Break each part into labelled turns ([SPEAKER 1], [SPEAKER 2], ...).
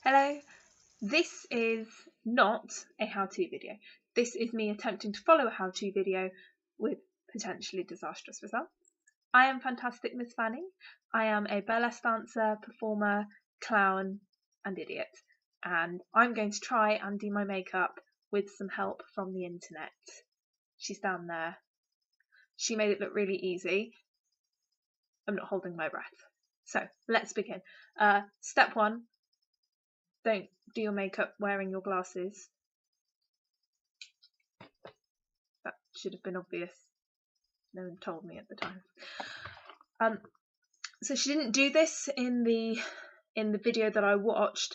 [SPEAKER 1] Hello, this is not a how-to video. This is me attempting to follow a how-to video with potentially disastrous results. I am Fantastic Ms Fanny. I am a burlesque dancer, performer, clown and idiot, and I'm going to try and do my makeup with some help from the internet. She's down there. She made it look really easy. I'm not holding my breath. So let's begin. Step 1. Don't do your makeup wearing your glasses. That should have been obvious. No one told me at the time. So she didn't do this in the video that I watched,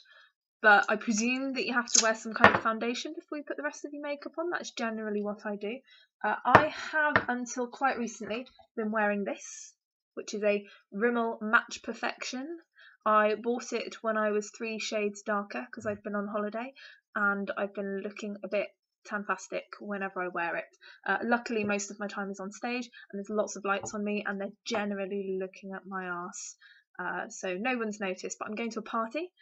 [SPEAKER 1] but I presume that you have to wear some kind of foundation before you put the rest of your makeup on. That's generally what I do. I have until quite recently been wearing this, which is a Rimmel Match Perfection. I bought it when I was 3 shades darker because I've been on holiday and I've been looking a bit fantastic whenever I wear it. Luckily, most of my time is on stage and there's lots of lights on me and they're generally looking at my arse. So no one's noticed, but I'm going to a party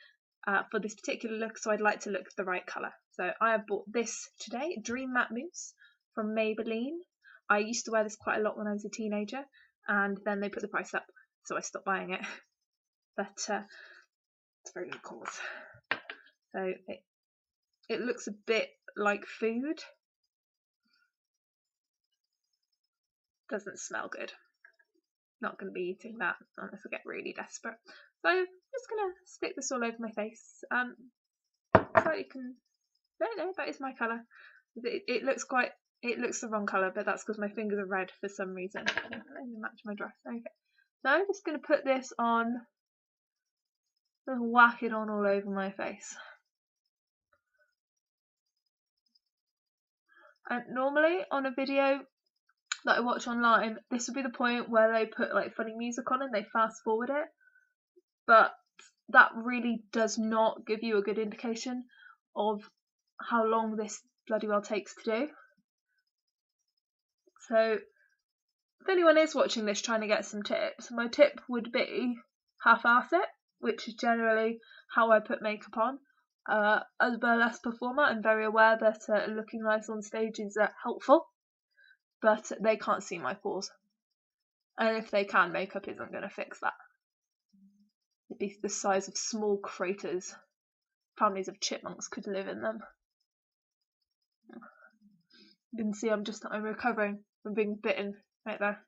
[SPEAKER 1] for this particular look, so I'd like to look the right colour. So I have bought this today, Dream Matte Mousse from Maybelline. I used to wear this quite a lot when I was a teenager and then they put the price up, so I stopped buying it. But it's a very good cause. So it looks a bit like food. Doesn't smell good. Not going to be eating that unless I get really desperate. So I'm just going to stick this all over my face. So you can... No, that is my colour. It looks the wrong colour, but that's because my fingers are red for some reason. Let me match my dress. Okay. So I'm just going to put this on and whack it on all over my face. And normally on a video that I watch online, this would be the point where they put like funny music on and they fast forward it, but that really does not give you a good indication of how long this bloody well takes to do. So if anyone is watching this trying to get some tips, my tip would be half-ass it, which is generally how I put makeup on. As a burlesque performer, I'm very aware that looking nice on stage is helpful, but they can't see my pores. And if they can, makeup isn't going to fix that. It'd be the size of small craters. Families of chipmunks could live in them. You can see I'm recovering from being bitten right there.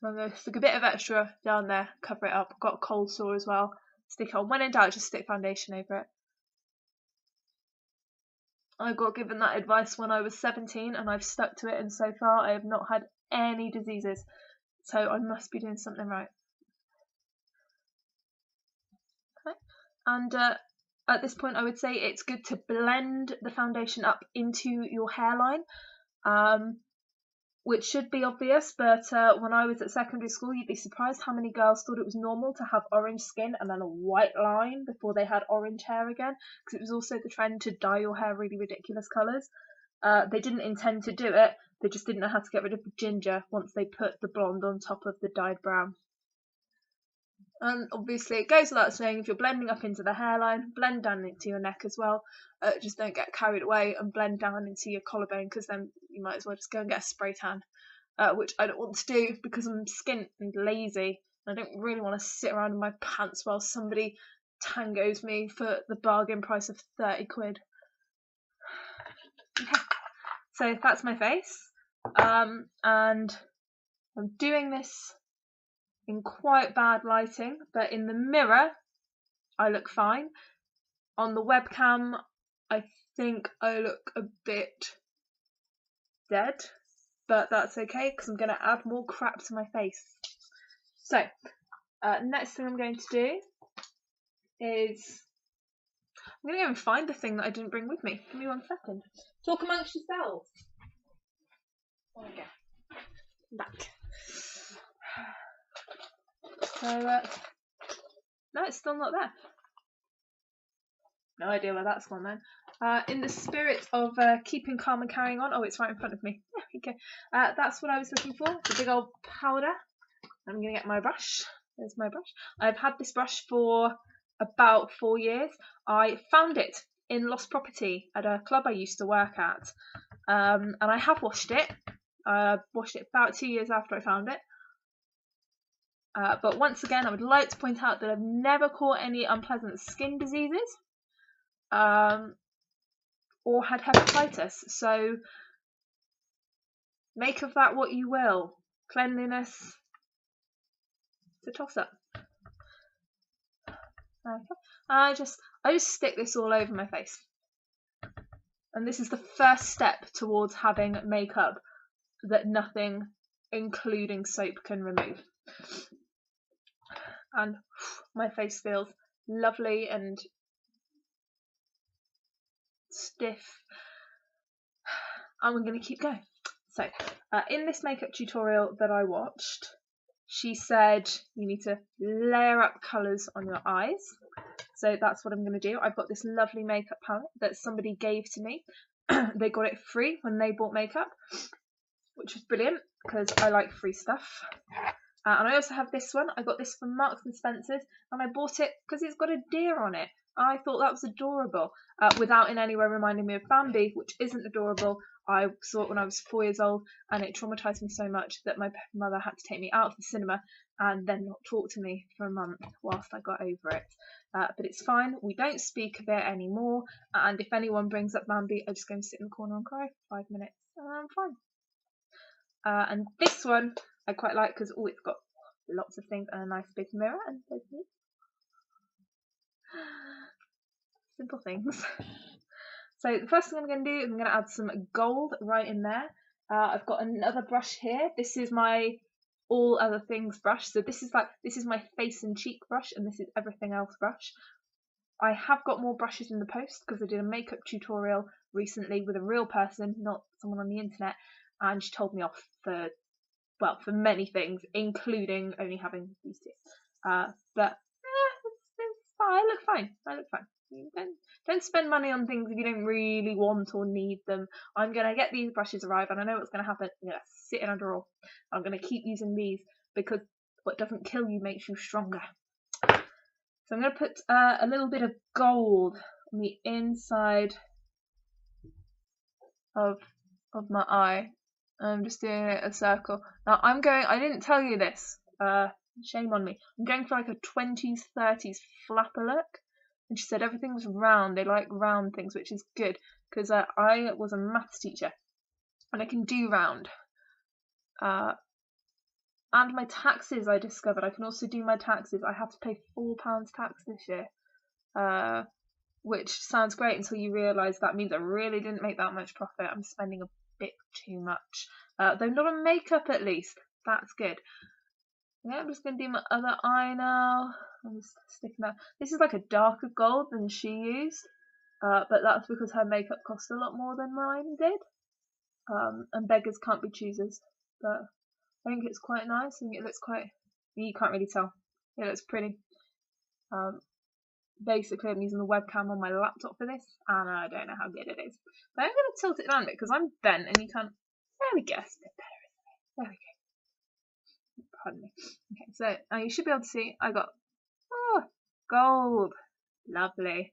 [SPEAKER 1] So I'm going to stick a bit of extra down there, cover it up. I've got a cold sore as well. Stick it on. When in doubt, just stick foundation over it. I got given that advice when I was 17 and I've stuck to it, and so far I have not had any diseases. So I must be doing something right. Okay. And at this point I would say it's good to blend the foundation up into your hairline. Which should be obvious, but when I was at secondary school, you'd be surprised how many girls thought it was normal to have orange skin and then a white line before they had orange hair again, because it was also the trend to dye your hair really ridiculous colours. They didn't intend to do it, they just didn't know how to get rid of the ginger once they put the blonde on top of the dyed brown. And obviously it goes without saying, if you're blending up into the hairline, blend down into your neck as well. Just don't get carried away and blend down into your collarbone, because then you might as well just go and get a spray tan, which I don't want to do because I'm skint and lazy. I don't really want to sit around in my pants while somebody tangos me for the bargain price of 30 quid. Okay. So that's my face, and I'm doing this in quite bad lighting, but in the mirror I look fine. On the webcam I think I look a bit dead, but that's okay because I'm going to add more crap to my face. So next thing I'm going to do is I'm going to go and find the thing that I didn't bring with me. Give me 1 second. Talk amongst yourselves. There we go. Back. So no, it's still not there. No idea where that's gone then. In the spirit of keeping calm and carrying on. Oh, it's right in front of me. Yeah, okay. That's what I was looking for. The big old powder. I'm going to get my brush. There's my brush. I've had this brush for about 4 years. I found it in lost property at a club I used to work at, and I have washed it. Washed it about 2 years after I found it. But once again, I would like to point out that I've never caught any unpleasant skin diseases or had hepatitis. So make of that what you will. Cleanliness, it's a toss-up. Okay. I just stick this all over my face. And this is the first step towards having makeup that nothing, including soap, can remove. And my face feels lovely and stiff. And we're going to keep going. So, in this makeup tutorial that I watched, she said you need to layer up colours on your eyes. So that's what I'm going to do. I've got this lovely makeup palette that somebody gave to me. They got it free when they bought makeup, which was brilliant because I like free stuff. And I also have this one. I got this from Marks and Spencer's, and I bought it because it's got a deer on it. I thought that was adorable, without in any way reminding me of Bambi, which isn't adorable. I saw it when I was 4 years old, and it traumatised me so much that my mother had to take me out of the cinema and then not talk to me for a month whilst I got over it. But it's fine. We don't speak of it anymore, and if anyone brings up Bambi, I just go and sit in the corner and cry for 5 minutes, and I'm fine. And this one I quite like because it's got lots of things and a nice big mirror, and there's me. Simple things. So the first thing I'm going to do is I'm going to add some gold right in there. I've got another brush here. This is my all other things brush. So this is my face and cheek brush, and this is everything else brush. I have got more brushes in the post because I did a makeup tutorial recently with a real person, not someone on the internet, and she told me off for many things, including only having these two. But I look fine. Don't spend money on things if you don't really want or need them. I'm going to get these brushes arrive, and I know what's going to happen. I'm going to sit in a drawer. I'm going to keep using these because what doesn't kill you makes you stronger. So I'm going to put a little bit of gold on the inside of my eye. I'm just doing it a circle. Now I didn't tell you this. Shame on me. I'm going for like a 20s, 30s flapper look. And she said everything was round. They like round things, which is good because I was a maths teacher and I can do round. And my taxes, I discovered I can also do my taxes. I have to pay £4 tax this year, which sounds great until you realise that means I really didn't make that much profit. I'm spending a bit too much, though not on makeup at least. That's good. Yeah, I'm just going to do my other eye now. I'm just sticking that. This is like a darker gold than she used, but that's because her makeup cost a lot more than mine did. And beggars can't be choosers, but I think it's quite nice. I think it looks quite. You can't really tell. It looks pretty. Basically, I'm using the webcam on my laptop for this, and I don't know how good it is. But I'm going to tilt it down a bit because I'm bent, and you can't. There we go. It's a bit better. There we go. Pardon me. Okay, so you should be able to see I got gold. Lovely.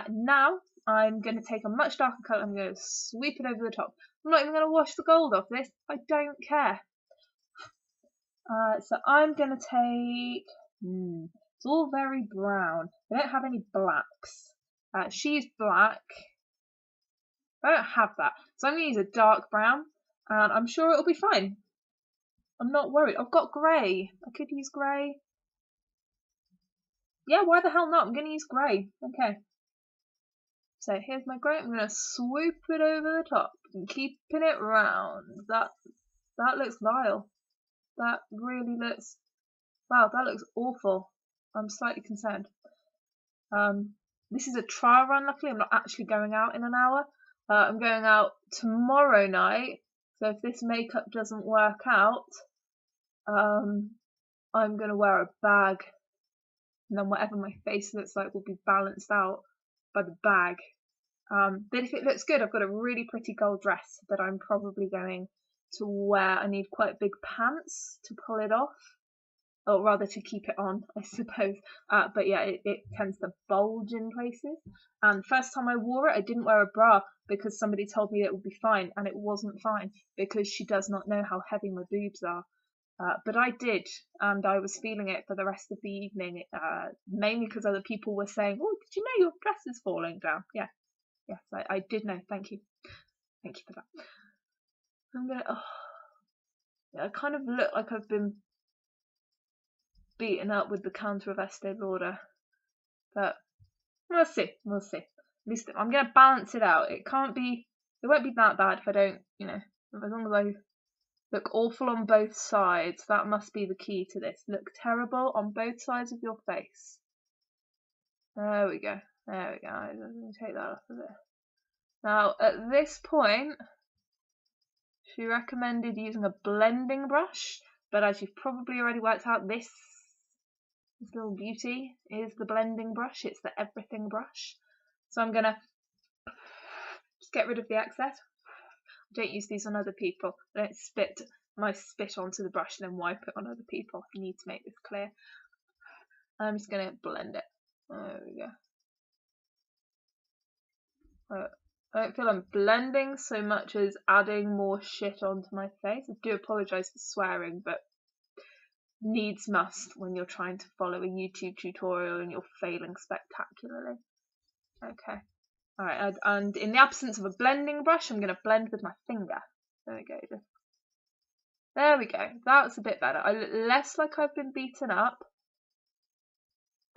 [SPEAKER 1] Now I'm going to take a much darker colour. I'm going to sweep it over the top. I'm not even going to wash the gold off this. I don't care. So I'm going to take. It's all very brown. I don't have any blacks. She's black. I don't have that. So I'm going to use a dark brown, and I'm sure it'll be fine. I'm not worried. I've got grey. I could use grey. Yeah, why the hell not? I'm going to use grey. Okay. So here's my grey. I'm going to swoop it over the top and keeping it round. That looks vile. That really looks... Wow, that looks awful. I'm slightly concerned. This is a trial run, luckily. I'm not actually going out in an hour. I'm going out tomorrow night. So if this makeup doesn't work out, I'm going to wear a bag. And then whatever my face looks like will be balanced out by the bag. But if it looks good, I've got a really pretty gold dress that I'm probably going to wear. I need quite big pants to pull it off. or rather to keep it on, I suppose. But yeah, it tends to bulge in places. And first time I wore it, I didn't wear a bra because somebody told me it would be fine, and it wasn't fine because she does not know how heavy my boobs are. But I did, and I was feeling it for the rest of the evening, mainly because other people were saying, "Oh, did you know your dress is falling down?" Yeah, yes, I did know. Thank you for that. I'm gonna. I kind of look like I've been beaten up with the counter of Estee Lauder, but we'll see. At least I'm gonna balance it out. It won't be that bad if I don't, as long as I look awful on both sides. That must be the key to this. Look terrible on both sides of your face. There we go. I'm gonna take that off of it. Now, at this point, she recommended using a blending brush, but as you've probably already worked out, this little beauty is the blending brush. It's the everything brush. So I'm gonna just get rid of the excess. I don't use these on other people. I don't spit my spit onto the brush and then wipe it on other people. I need to make this clear. I'm just gonna blend it. There we go. I don't feel I'm blending so much as adding more shit onto my face. I do apologise for swearing, but needs must when you're trying to follow a YouTube tutorial and you're failing spectacularly. Okay. Alright, and in the absence of a blending brush, I'm going to blend with my finger. There we go. There we go. That's a bit better. I look less like I've been beaten up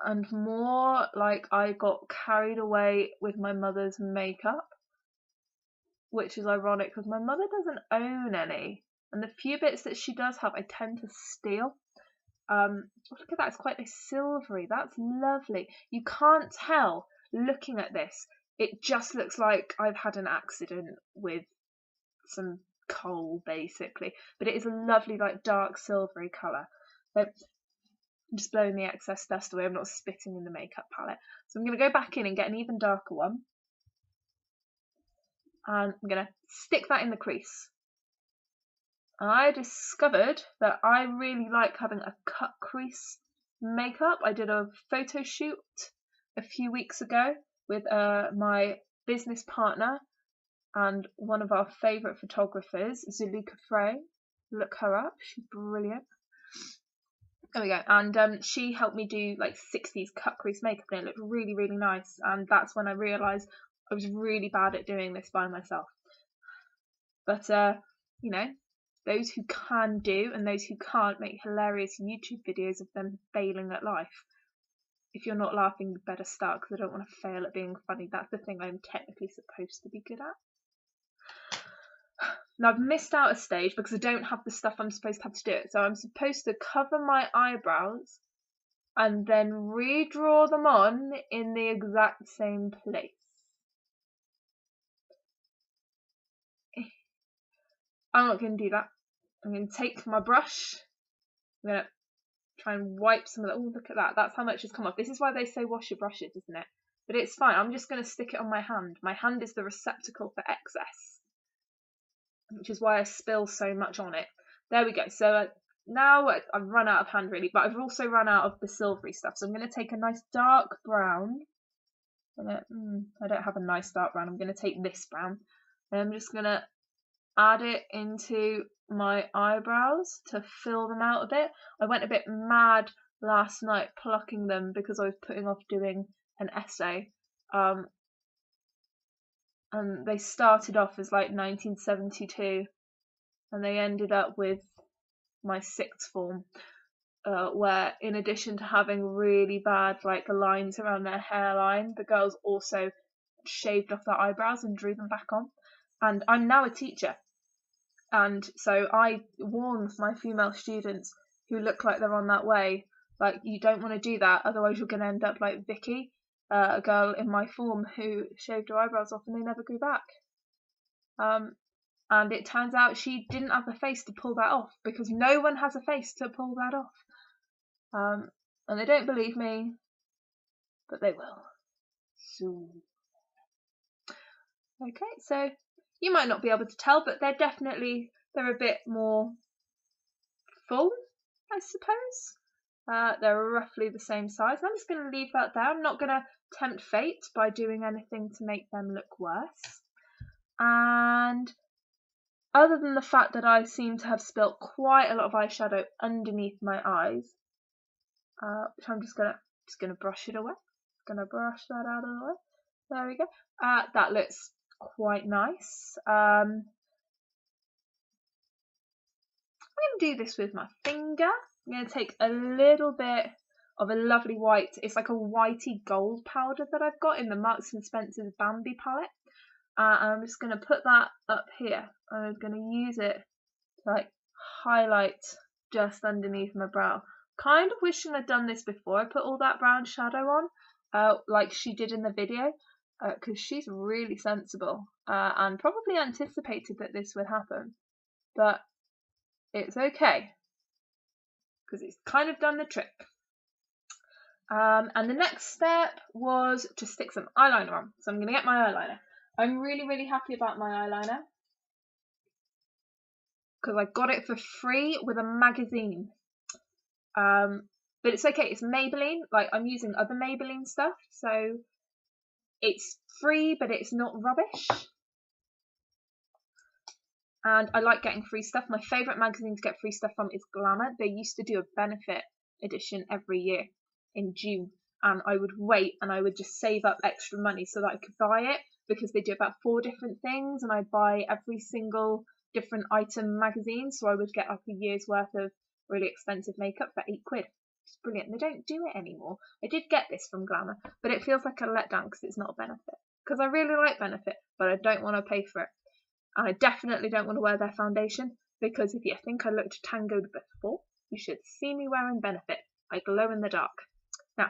[SPEAKER 1] and more like I got carried away with my mother's makeup, which is ironic because my mother doesn't own any, and the few bits that she does have I tend to steal. Look at that, it's quite silvery. That's lovely. You can't tell looking at this. It just looks like I've had an accident with some coal, basically. But it is a lovely, like, dark silvery colour. So I'm just blowing the excess dust away. I'm not spitting in the makeup palette. So I'm going to go back in and get an even darker one. And I'm going to stick that in the crease. I discovered that I really like having a cut crease makeup. I did a photo shoot a few weeks ago with my business partner and one of our favourite photographers, Zuleika Frey. Look her up, she's brilliant. There we go. And she helped me do like 60s cut crease makeup, and it looked really, really nice. And that's when I realised I was really bad at doing this by myself. But those who can do and those who can't make hilarious YouTube videos of them failing at life. If you're not laughing, you better start, because I don't want to fail at being funny. That's the thing I'm technically supposed to be good at. Now, I've missed out a stage because I don't have the stuff I'm supposed to have to do it. So I'm supposed to cover my eyebrows and then redraw them on in the exact same place. I'm not going to do that. I'm going to take my brush. I'm going to try and wipe some of that. Oh, look at that. That's how much has come off. This is why they say wash your brushes, isn't it? But it's fine. I'm just going to stick it on my hand. My hand is the receptacle for excess, which is why I spill so much on it. There we go. So now I've run out of hand, really, but I've also run out of the silvery stuff. So I'm going to take a nice dark brown. I don't have a nice dark brown. I'm going to take this brown. And I'm just going to add it into my eyebrows to fill them out a bit. I went a bit mad last night plucking them because I was putting off doing an essay. And they started off as like 1972 and they ended up with my sixth form, where in addition to having really bad like lines around their hairline, the girls also shaved off their eyebrows and drew them back on. And I'm now a teacher, and so I warn my female students who look like they're on that way, like, you don't want to do that, otherwise you're going to end up like Vicky, a girl in my form who shaved her eyebrows off and they never grew back. And it turns out she didn't have a face to pull that off, because no one has a face to pull that off. And they don't believe me, but they will. So, okay, so you might not be able to tell, but they're a bit more full, I suppose. They're roughly the same size. I'm just going to leave that there. I'm not going to tempt fate by doing anything to make them look worse. And other than the fact that I seem to have spilt quite a lot of eyeshadow underneath my eyes, which I'm just gonna brush it away. Gonna brush that out of the way. There we go. That looks quite nice. I'm gonna do this with my finger. I'm gonna take a little bit of a lovely white. It's like a whitey gold powder that I've got in the Marks and Spencer's Bambi palette. And I'm just gonna put that up here. I'm gonna use it to like highlight just underneath my brow. Kind of wishing I'd done this before I put all that brown shadow on, like she did in the video, because she's really sensible and probably anticipated that this would happen. But it's okay, because it's kind of done the trick. And the next step was to stick some eyeliner on. So I'm going to get my eyeliner. I'm really, really happy about my eyeliner, because I got it for free with a magazine. But it's okay, it's Maybelline. Like, I'm using other Maybelline stuff, so it's free, but it's not rubbish. And I like getting free stuff. My favourite magazine to get free stuff from is Glamour. They used to do a benefit edition every year in June, and I would wait and I would just save up extra money so that I could buy it, because they do about 4 different things, and I buy every single different item magazine, so I would get like a year's worth of really expensive makeup for £8. It's brilliant. They don't do it anymore. I did get this from Glamour, but it feels like a letdown because it's not a benefit. Because I really like Benefit, but I don't want to pay for it. And I definitely don't want to wear their foundation, because if you think I looked tangoed before, you should see me wearing Benefit. I glow in the dark. Now,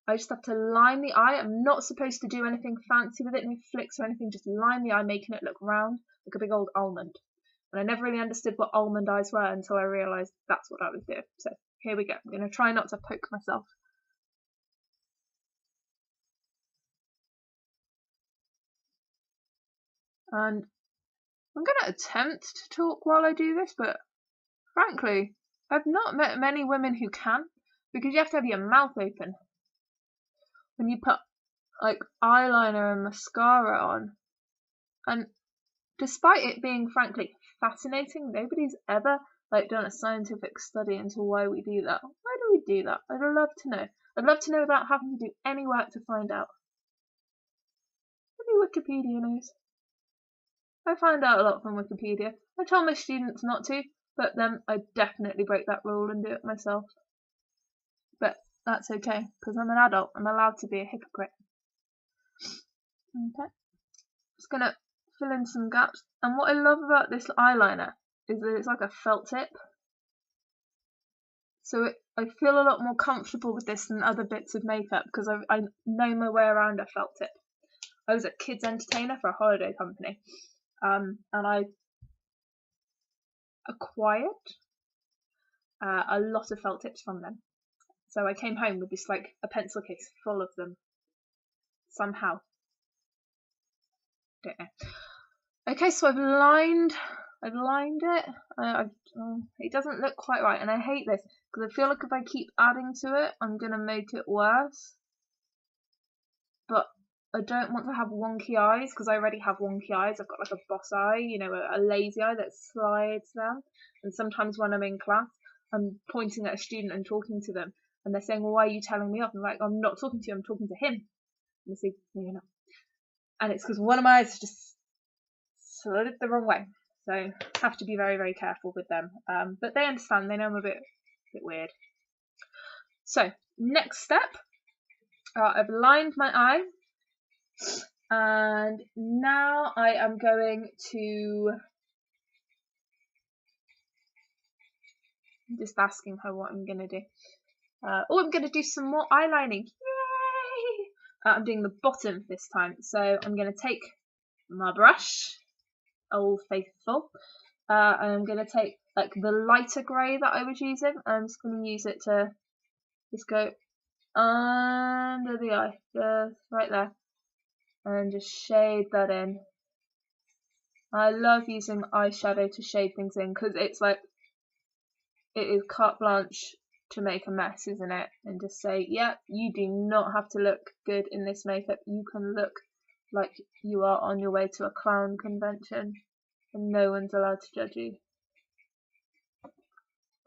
[SPEAKER 1] I just have to line the eye. I'm not supposed to do anything fancy with it, no flicks or anything, just line the eye, making it look round, like a big old almond. And I never really understood what almond eyes were until I realised that's what I was doing. So here we go. I'm going to try not to poke myself. And I'm going to attempt to talk while I do this, but frankly, I've not met many women who can, because you have to have your mouth open when you put like eyeliner and mascara on. And despite it being frankly fascinating, nobody's ever like done a scientific study into why we do that. Why do we do that? I'd love to know. I'd love to know without having to do any work to find out. Maybe Wikipedia knows. I find out a lot from Wikipedia. I tell my students not to, but then I definitely break that rule and do it myself. But that's okay, because I'm an adult. I'm allowed to be a hypocrite. Okay. Just gonna fill in some gaps. And what I love about this eyeliner is that it's like a felt tip. So I feel a lot more comfortable with this than other bits of makeup, because I know my way around a felt tip. I was a kids entertainer for a holiday company, and I acquired a lot of felt tips from them. So I came home with this like a pencil case full of them somehow. Don't know. Okay, so I've lined it. It doesn't look quite right, and I hate this because I feel like if I keep adding to it, I'm gonna make it worse. But I don't want to have wonky eyes, because I already have wonky eyes. I've got like a boss eye, you know, a lazy eye that slides down. And sometimes when I'm in class, I'm pointing at a student and talking to them, and they're saying, well, why are you telling me off? I'm like, I'm not talking to you, I'm talking to him. And they say, no, you're not. And it's because one of my eyes just slid the wrong way. So I have to be very, very careful with them. But they understand, they know I'm a bit weird. So, next step. I've lined my eye. And now I am going to... I'm just asking her what I'm going to do. I'm going to do some more eyelining. Yay! I'm doing the bottom this time. So I'm going to take my brush, Old Faithful. And I'm going to take like the lighter grey that I was using. I'm just going to use it to just go under the eye, just right there. And just shade that in. I love using eyeshadow to shade things in, because it's like, it is carte blanche to make a mess, isn't it? And just say, yeah, you do not have to look good in this makeup. You can look like you are on your way to a clown convention and no one's allowed to judge you.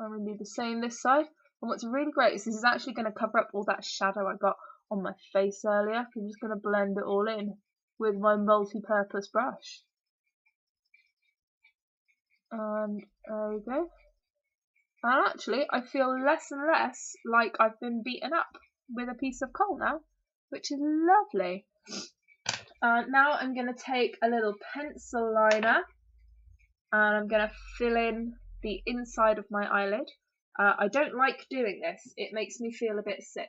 [SPEAKER 1] I'm going to do the same this side. And what's really great is this is actually going to cover up all that shadow I got on my face earlier. I'm just going to blend it all in with my multi-purpose brush. And there we go. And actually, I feel less and less like I've been beaten up with a piece of coal now, which is lovely. Now I'm going to take a little pencil liner and I'm going to fill in the inside of my eyelid. I don't like doing this. It makes me feel a bit sick.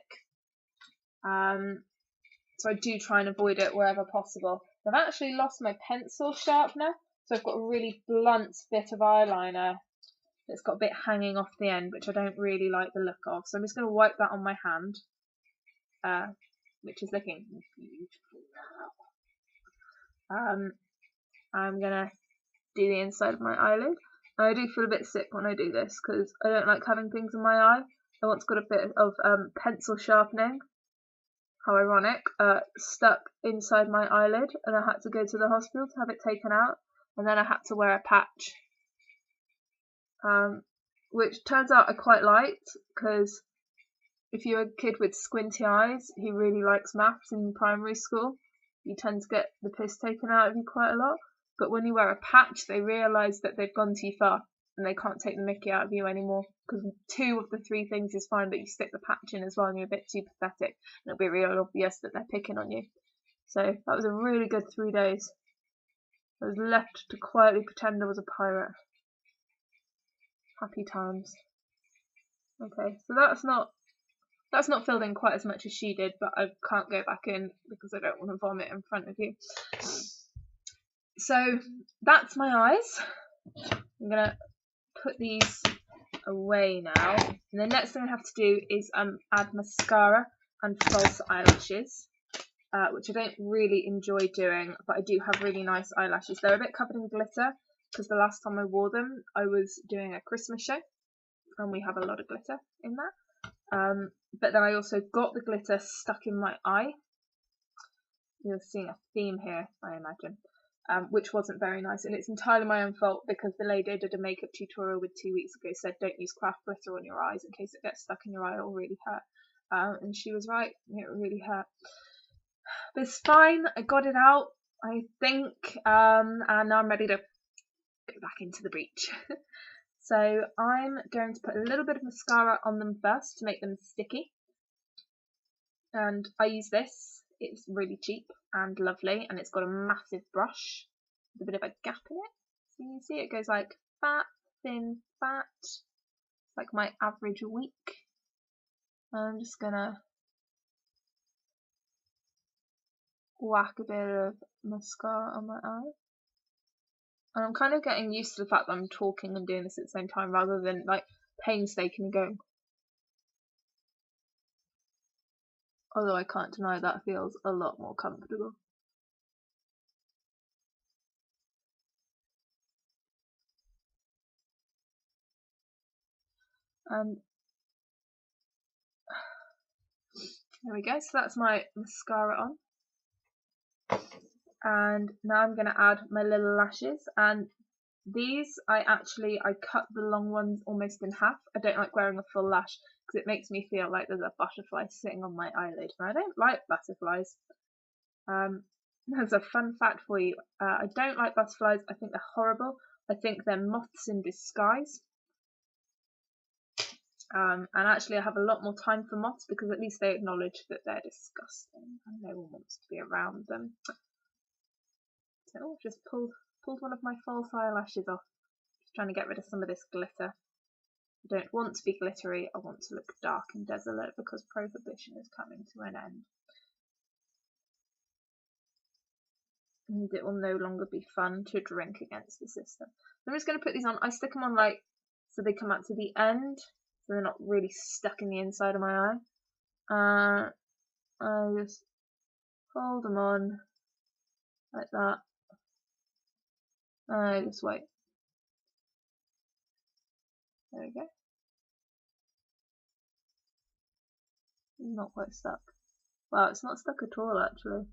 [SPEAKER 1] So I do try and avoid it wherever possible. I've actually lost my pencil sharpener, so I've got a really blunt bit of eyeliner that's got a bit hanging off the end, which I don't really like the look of. So I'm just going to wipe that on my hand, which is looking beautiful now. I'm going to do the inside of my eyelid. I do feel a bit sick when I do this because I don't like having things in my eye. I once got a bit of pencil sharpening, how ironic, stuck inside my eyelid, and I had to go to the hospital to have it taken out, and then I had to wear a patch. Which turns out I quite liked, because if you're a kid with squinty eyes who really likes maths in primary school, you tend to get the piss taken out of you quite a lot. But when you wear a patch, they realise that they've gone too far and they can't take the mickey out of you anymore, because 2 of the 3 things is fine, but you stick the patch in as well and you're a bit too pathetic and it'll be real obvious that they're picking on you. So that was a really good 3 days. I was left to quietly pretend I was a pirate. Happy times. Okay, so that's not filled in quite as much as she did, but I can't go back in because I don't want to vomit in front of you. So that's my eyes. I'm gonna put these away now, and the next thing I have to do is add mascara and false eyelashes, which I don't really enjoy doing, but I do have really nice eyelashes. They're a bit covered in glitter because the last time I wore them I was doing a Christmas show and we have a lot of glitter in there. But then I also got the glitter stuck in my eye. You're seeing a theme here, I imagine. Which wasn't very nice, and it's entirely my own fault because the lady I did a makeup tutorial with 2 weeks ago said don't use craft glitter on your eyes in case it gets stuck in your eye, it'll really hurt. And she was right, it really hurt. But it's fine, I got it out, I think, and now I'm ready to go back into the breach. So I'm going to put a little bit of mascara on them first to make them sticky, and I use this. It's really cheap and lovely, and it's got a massive brush with a bit of a gap in it. So you can see it goes like fat, thin, fat. It's like my average week. I'm just gonna whack a bit of mascara on my eye. And I'm kind of getting used to the fact that I'm talking and doing this at the same time rather than like painstakingly going. Although I can't deny that feels a lot more comfortable. And there we go, so that's my mascara on. And now I'm going to add my little lashes, and these I cut the long ones almost in half. I don't like wearing a full lash because it makes me feel like there's a butterfly sitting on my eyelid, and I don't like butterflies. There's a fun fact for you. I don't like butterflies. I think they're horrible. I think they're moths in disguise. And actually I have a lot more time for moths because at least they acknowledge that they're disgusting and no one wants to be around them. So I've just pulled one of my false eyelashes off. Just trying to get rid of some of this glitter. I don't want to be glittery, I want to look dark and desolate because prohibition is coming to an end. And it will no longer be fun to drink against the system. So I'm just going to put these on. I stick them on like so they come out to the end, so they're not really stuck in the inside of my eye. I just hold them on like that. I just wait. There we go. not quite stuck. Well, it's not stuck at all actually.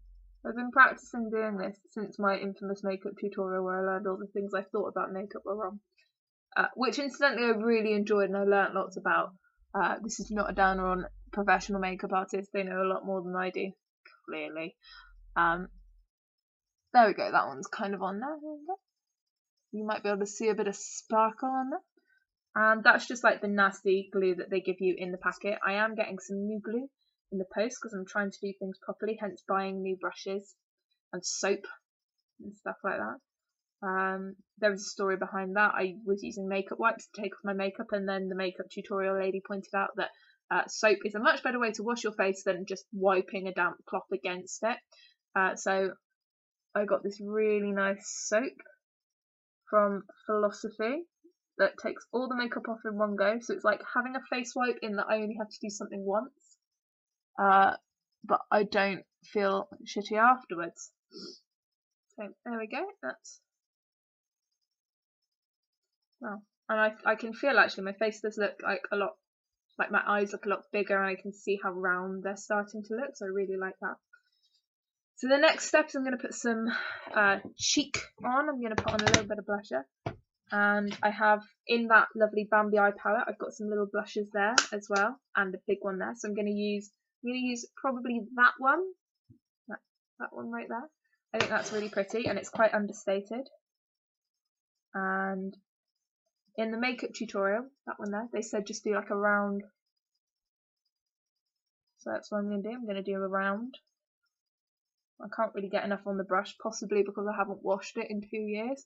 [SPEAKER 1] I've been practicing doing this since my infamous makeup tutorial where I learned all the things I thought about makeup were wrong. Which incidentally I really enjoyed and I learnt lots about. This is not a downer on professional makeup artists, they know a lot more than I do, clearly. There we go, that one's kind of on there. You might be able to see a bit of sparkle on there. And that's just like the nasty glue that they give you in the packet. I am getting some new glue in the post because I'm trying to do things properly, hence buying new brushes and soap and stuff like that. There was a story behind that. I was using makeup wipes to take off my makeup, and then the makeup tutorial lady pointed out that soap is a much better way to wash your face than just wiping a damp cloth against it. So I got this really nice soap from Philosophy that takes all the makeup off in one go. So it's like having a face wipe in that I only have to do something once, but I don't feel shitty afterwards. So there we go. That's well, and I can feel actually my face does look like a lot, like my eyes look a lot bigger, and I can see how round they're starting to look. So I really like that. So the next step is I'm going to put some cheek on. I'm going to put on a little bit of blusher. And I have, in that lovely Bambi eye palette, I've got some little blushes there as well, and a big one there. So I'm going to use probably that one right there. I think that's really pretty, and it's quite understated. And in the makeup tutorial, that one there, they said just do like a round. So that's what I'm going to do. I'm going to do a round. I can't really get enough on the brush, possibly because I haven't washed it in 2 years.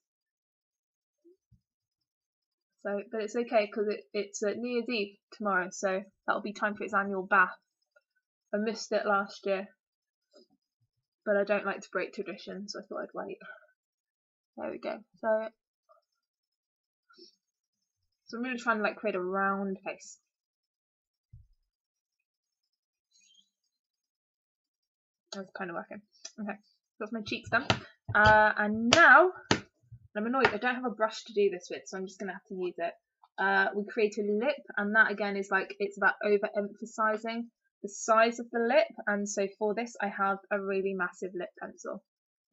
[SPEAKER 1] So, but it's okay because it's New Year's Eve tomorrow, so that'll be time for its annual bath. I missed it last year, but I don't like to break tradition, so I thought I'd wait. There we go. So I'm really trying to like create a round face. That's kind of working. Okay, that's my cheeks done. And now I'm annoyed I don't have a brush to do this with, so I'm just gonna have to use it. We create a lip, and that again is like, it's about over-emphasizing the size of the lip, and so for this I have a really massive lip pencil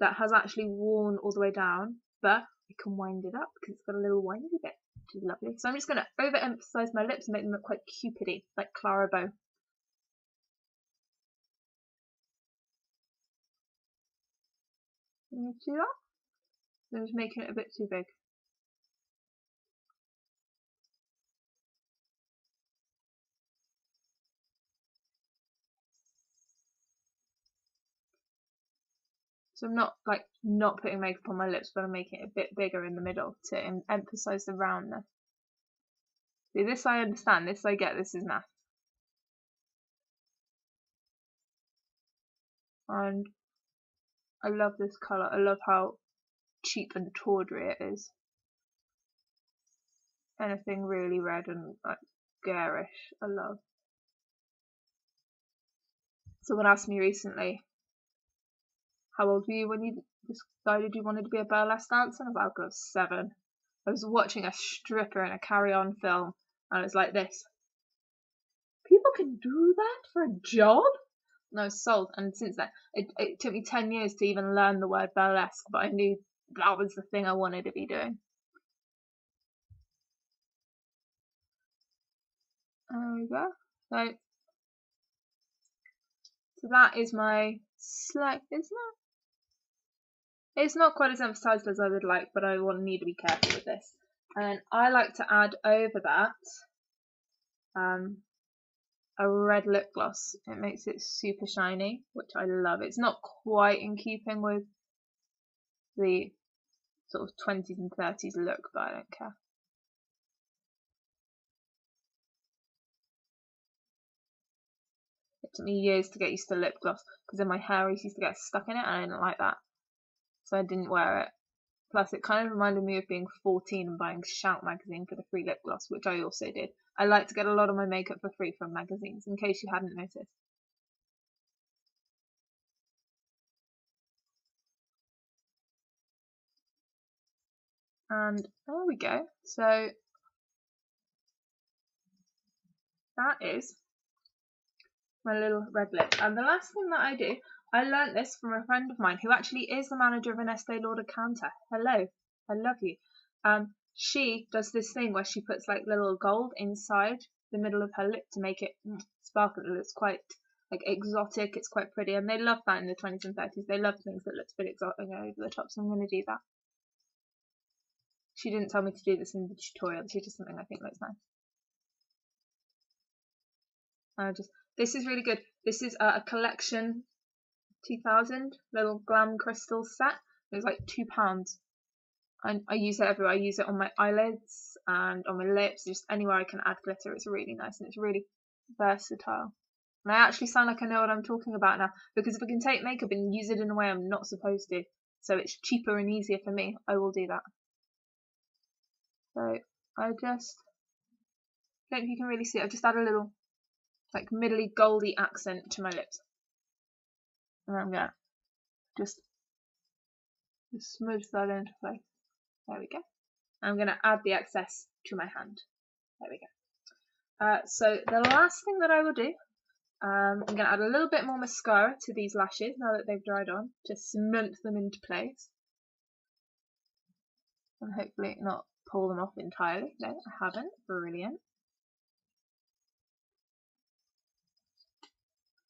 [SPEAKER 1] that has actually worn all the way down, but I can wind it up because it's got a little windy bit, which is lovely. So I'm just gonna over-emphasize my lips and make them look quite cupidy, like Clara Bow. Can you see that? I'm just making it a bit too big. So I'm not putting makeup on my lips, but I'm making it a bit bigger in the middle to emphasize the roundness. See, this I understand, this I get, this is math. And I love this colour, I love how cheap and tawdry it is. Anything really red and like garish, I love. Someone asked me recently, how old were you when you decided you wanted to be a burlesque dancer? I was like, I was 7. I was watching a stripper in a Carry-On film, and it was like this. People can do that for a job? And I was sold, and since then, it took me 10 years to even learn the word burlesque, but I knew that was the thing I wanted to be doing. There we go. So that is my slight, it's not quite as emphasised as I would like, but I need to be careful with this. And I like to add over that a red lip gloss. It makes it super shiny, which I love. It's not quite in keeping with the sort of 20s and 30s look, but I don't care. It took me years to get used to lip gloss because in my hair I used to get stuck in it, and I didn't like that, so I didn't wear it. Plus, it kind of reminded me of being 14 and buying Shout magazine for the free lip gloss, which I also did. I like to get a lot of my makeup for free from magazines, in case you hadn't noticed. And there we go. So that is my little red lip. And the last thing that I do, I learnt this from a friend of mine who actually is the manager of an Estee Lauder counter. Hello, I love you. She does this thing where she puts like little gold inside the middle of her lip to make it sparkle. It's quite like exotic, it's quite pretty, and they love that in the 20s and 30s. They love things that look a bit exotic over the top, so I'm going to do that. She didn't tell me to do this in the tutorial, she just something I think looks nice. This is really good. This is a collection 2000 little glam crystal set. It was like £2. I use it everywhere. I use it on my eyelids and on my lips, just anywhere I can add glitter. It's really nice and it's really versatile. And I actually sound like I know what I'm talking about now, because if I can take makeup and use it in a way I'm not supposed to, so it's cheaper and easier for me, I will do that. So I just don't know if you can really see it. I've just added a little like middly goldy accent to my lips. And I'm gonna just smudge that into place. There we go. I'm going to add the excess to my hand. There we go. So the last thing that I will do, I'm going to add a little bit more mascara to these lashes now that they've dried on to cement them into place. And hopefully not pull them off entirely. No, I haven't. Brilliant.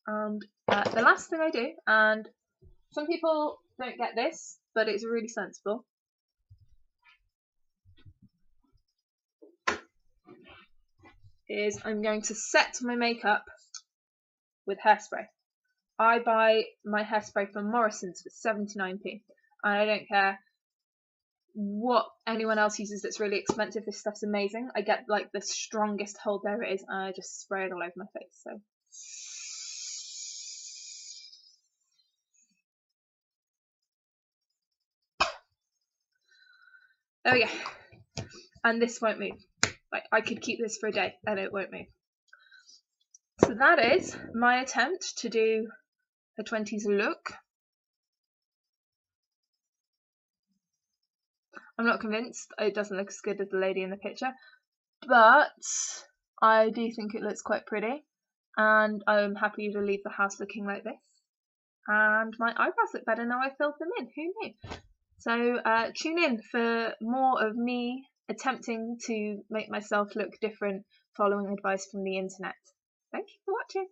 [SPEAKER 1] And the last thing I do, and some people don't get this, but it's really sensible, is I'm going to set my makeup with hairspray. I buy my hairspray from Morrison's for 79p, and I don't care what anyone else uses that's really expensive. This stuff's amazing. I get like the strongest hold there is, and I just spray it all over my face. So there we go. And this won't move. Like, I could keep this for a day and it won't move. So that is my attempt to do a 20s look. I'm not convinced. It doesn't look as good as the lady in the picture, but I do think it looks quite pretty, and I'm happy to leave the house looking like this. And my eyebrows look better now I filled them in. Who knew? So tune in for more of me attempting to make myself look different following advice from the internet. Thank you for watching.